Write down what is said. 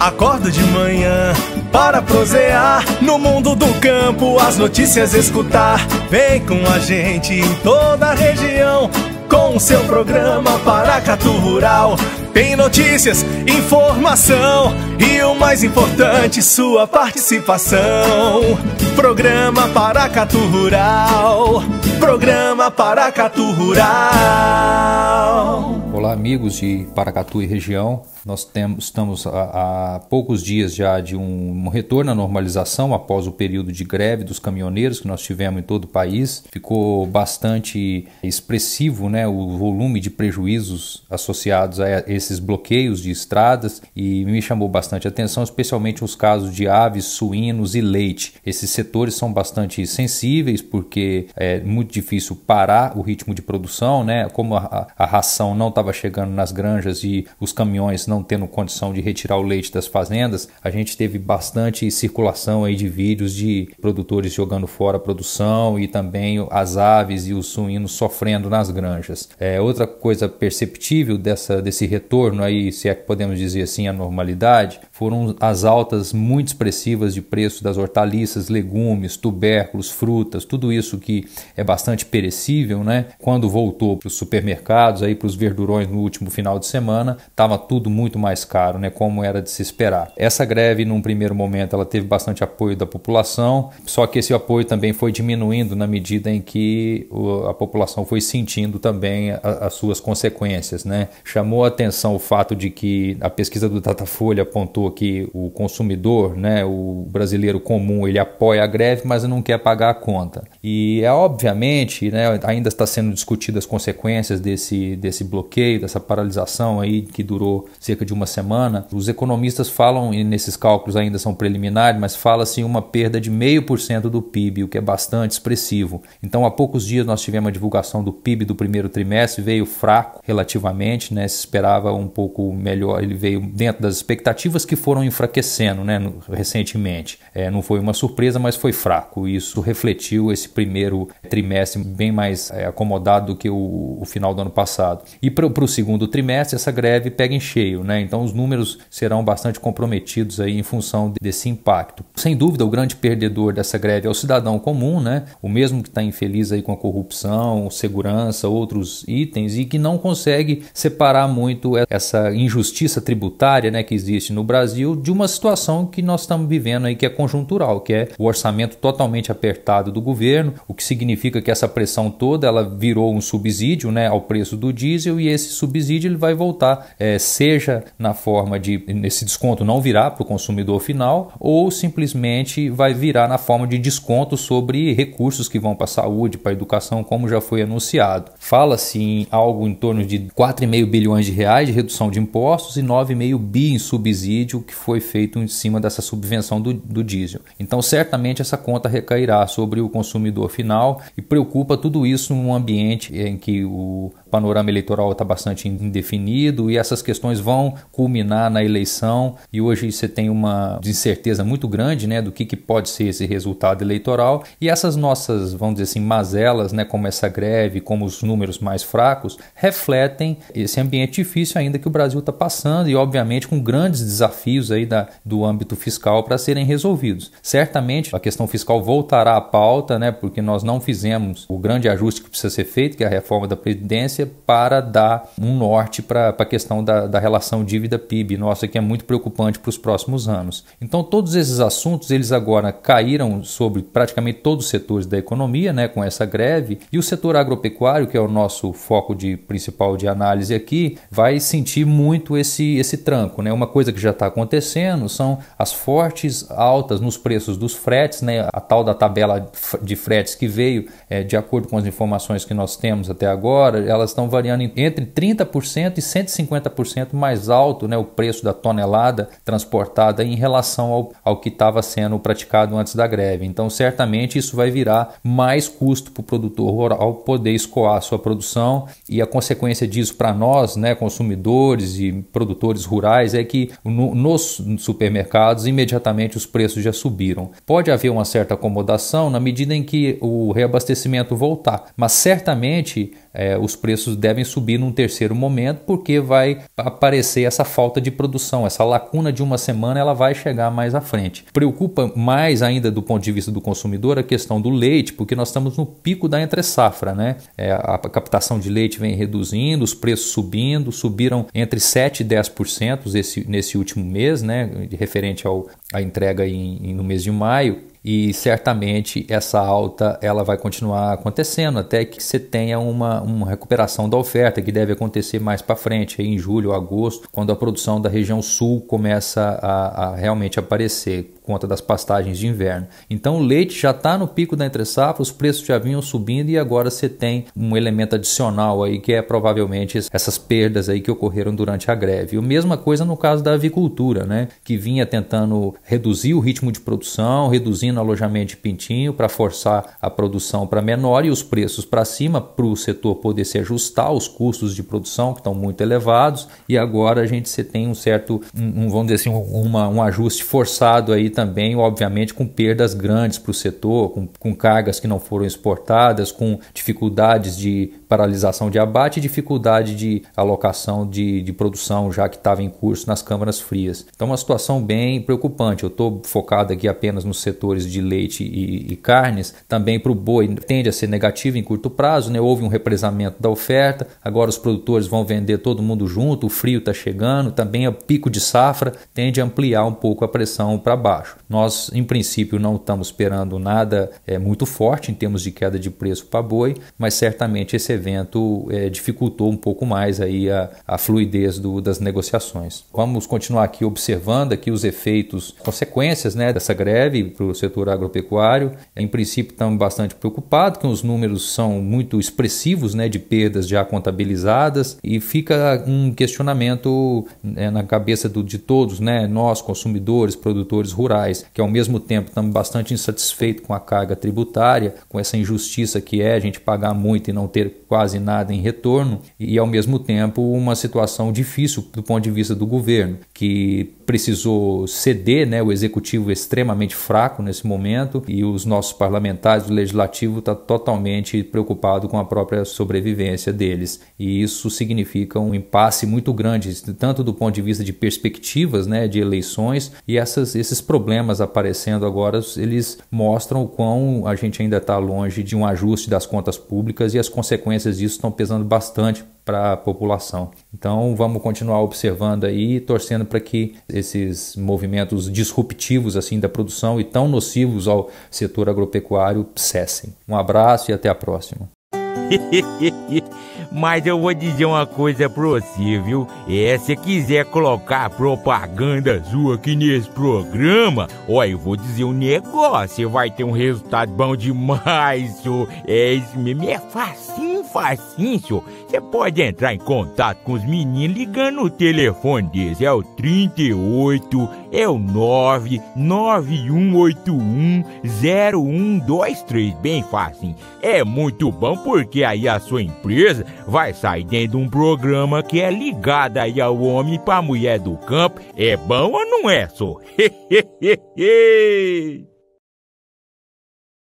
Acordo de manhã para prosear no mundo do campo, as notícias escutar. Vem com a gente em toda a região com o seu programa Paracatu Rural. Tem notícias, informação e o mais importante, sua participação. Programa Paracatu Rural. Programa Paracatu Rural. Olá, amigos de Paracatu e região. Nós estamos há poucos dias já de um retorno à normalização após o período de greve dos caminhoneiros que nós tivemos em todo o país. Ficou bastante expressivo, né, o volume de prejuízos associados a esses bloqueios de estradas, e me chamou bastante atenção, especialmente os casos de aves, suínos e leite. Esses setores são bastante sensíveis porque é muito difícil parar o ritmo de produção, né? Como a ração não estava chegando nas granjas e os caminhões não tendo condição de retirar o leite das fazendas, a gente teve bastante circulação aí de vídeos de produtores jogando fora a produção e também as aves e os suínos sofrendo nas granjas. Outra coisa perceptível desse retorno aí, se é que podemos dizer assim, a normalidade, foram as altas muito expressivas de preço das hortaliças, legumes, tubérculos, frutas, tudo isso que é bastante perecível, né? Quando voltou para os supermercados, aí para os verdurões no último final de semana, estava tudo muito mais caro, né? Como era de se esperar. Essa greve, num primeiro momento, ela teve bastante apoio da população, só que esse apoio também foi diminuindo na medida em que a população foi sentindo também as suas consequências, né? Chamou a atenção o fato de que a pesquisa do Datafolha apontou que o consumidor, né, o brasileiro comum, ele apoia a greve, mas não quer pagar a conta. E obviamente, né, ainda está sendo discutidas as consequências desse bloqueio, dessa paralisação aí que durou cerca de uma semana. Os economistas falam, e nesses cálculos ainda são preliminares, mas fala-se uma perda de 0,5% do PIB, o que é bastante expressivo. Então, há poucos dias nós tivemos a divulgação do PIB do primeiro trimestre, veio fraco relativamente, né, se esperava um pouco melhor, ele veio dentro das expectativas que foram enfraquecendo, né, recentemente. Não foi uma surpresa, mas foi fraco. Isso refletiu esse primeiro trimestre bem mais acomodado do que o final do ano passado. E para o segundo trimestre, essa greve pega em cheio, né? Então os números serão bastante comprometidos aí em função desse impacto. Sem dúvida, o grande perdedor dessa greve é o cidadão comum, né? O mesmo que está infeliz aí com a corrupção, segurança, outros itens, e que não consegue separar muito essa injustiça tributária, né, que existe no Brasil, de uma situação que nós estamos vivendo aí, que é conjuntural, que é o orçamento totalmente apertado do governo, o que significa que essa pressão toda ela virou um subsídio, né, ao preço do diesel, e esse subsídio ele vai voltar, seja na forma de esse desconto não virar para o consumidor final, ou simplesmente vai virar na forma de desconto sobre recursos que vão para a saúde, para a educação, como já foi anunciado. Fala-se em algo em torno de 4,5 bilhões de reais de redução de impostos e 9,5 bi em subsídio que foi feito em cima dessa subvenção do diesel. Então, certamente essa conta recairá sobre o consumidor final, e preocupa tudo isso num ambiente em que o panorama eleitoral está bastante indefinido e essas questões vão culminar na eleição, e hoje você tem uma incerteza muito grande, né, do que pode ser esse resultado eleitoral, e essas nossas, vamos dizer assim, mazelas, né, como essa greve, como os números mais fracos, refletem esse ambiente difícil ainda que o Brasil está passando, e obviamente com grandes desafios aí do âmbito fiscal para serem resolvidos. Certamente a questão fiscal voltará à pauta, né, porque nós não fizemos o grande ajuste que precisa ser feito, que é a reforma da Previdência, para dar um norte para a questão da relação dívida-PIB, nossa, que é muito preocupante para os próximos anos. Então todos esses assuntos, eles agora caíram sobre praticamente todos os setores da economia, né, com essa greve, e o setor agropecuário, que é o nosso foco principal de análise aqui, vai sentir muito esse tranco, né? Uma coisa que já está acontecendo são as fortes altas nos preços dos fretes, né? A tal da tabela de fretes que veio, de acordo com as informações que nós temos até agora, elas estão variando entre 30% e 150% mais alto, né, o preço da tonelada transportada em relação ao que estava sendo praticado antes da greve. Então, certamente isso vai virar mais custo para o produtor rural poder escoar a sua produção, e a consequência disso para nós, né, consumidores e produtores rurais, é que nos supermercados imediatamente os preços já subiram. Pode haver uma certa acomodação na medida em que o reabastecimento voltar, mas certamente os preços preços devem subir num terceiro momento, porque vai aparecer essa falta de produção, essa lacuna de uma semana, ela vai chegar mais à frente. Preocupa mais ainda do ponto de vista do consumidor a questão do leite, porque nós estamos no pico da entre-safra, né? A captação de leite vem reduzindo, os preços subiram entre 7% e 10% nesse último mês, né? Referente à entrega no mês de maio. E certamente essa alta ela vai continuar acontecendo até que você tenha uma recuperação da oferta, que deve acontecer mais para frente, aí em julho ou agosto, quando a produção da região sul começa a realmente aparecer, por conta das pastagens de inverno. Então o leite já está no pico da entre-safra, os preços já vinham subindo e agora você tem um elemento adicional aí que é provavelmente essas perdas aí que ocorreram durante a greve. E a mesma coisa no caso da avicultura, né, que vinha tentando reduzir o ritmo de produção, reduzindo o alojamento de pintinho para forçar a produção para menor e os preços para cima, para o setor poder se ajustar aos custos de produção que estão muito elevados, e agora você tem um certo, vamos dizer assim, um ajuste forçado aí também, obviamente com perdas grandes para o setor, com cargas que não foram exportadas, com dificuldades de paralisação de abate e dificuldade de alocação de produção já que estava em curso nas câmaras frias. Então uma situação bem preocupante. Eu estou focado aqui apenas nos setores de leite e carnes. Também para o boi tende a ser negativo em curto prazo, né? Houve um represamento da oferta, agora os produtores vão vender todo mundo junto, o frio está chegando, também o pico de safra tende a ampliar um pouco a pressão para baixo. Nós, em princípio, não estamos esperando nada muito forte em termos de queda de preço para boi, mas certamente esse evento dificultou um pouco mais aí a fluidez das negociações. Vamos continuar aqui observando aqui os efeitos, consequências, né, dessa greve para o setor agropecuário. Em princípio, estamos bastante preocupados, que os números são muito expressivos, né, de perdas já contabilizadas, e fica um questionamento na cabeça de todos, né, nós consumidores, produtores rurais, que ao mesmo tempo estamos bastante insatisfeitos com a carga tributária, com essa injustiça que é a gente pagar muito e não ter quase nada em retorno, e ao mesmo tempo uma situação difícil do ponto de vista do governo, que precisou ceder, né, o executivo extremamente fraco nesse momento, e os nossos parlamentares do legislativo estão totalmente preocupados com a própria sobrevivência deles, e isso significa um impasse muito grande, tanto do ponto de vista de perspectivas, né, de eleições, e esses problemas aparecendo agora, eles mostram o quão a gente ainda está longe de um ajuste das contas públicas, e as consequências disso estão pesando bastante para a população. Então vamos continuar observando aí, torcendo para que esses movimentos disruptivos assim da produção e tão nocivos ao setor agropecuário cessem. Um abraço e até a próxima. Mas eu vou dizer uma coisa pra você, viu? Se quiser colocar propaganda sua aqui nesse programa, eu vou dizer um negócio, você vai ter um resultado bom demais, senhor. Isso mesmo, é facinho, senhor. Você pode entrar em contato com os meninos ligando o telefone deles, é o 38, é o 991810123, bem fácil. É muito bom porque aí a sua empresa vai sair dentro de um programa que é ligado aí ao homem para a mulher do campo. É bom ou não é, só?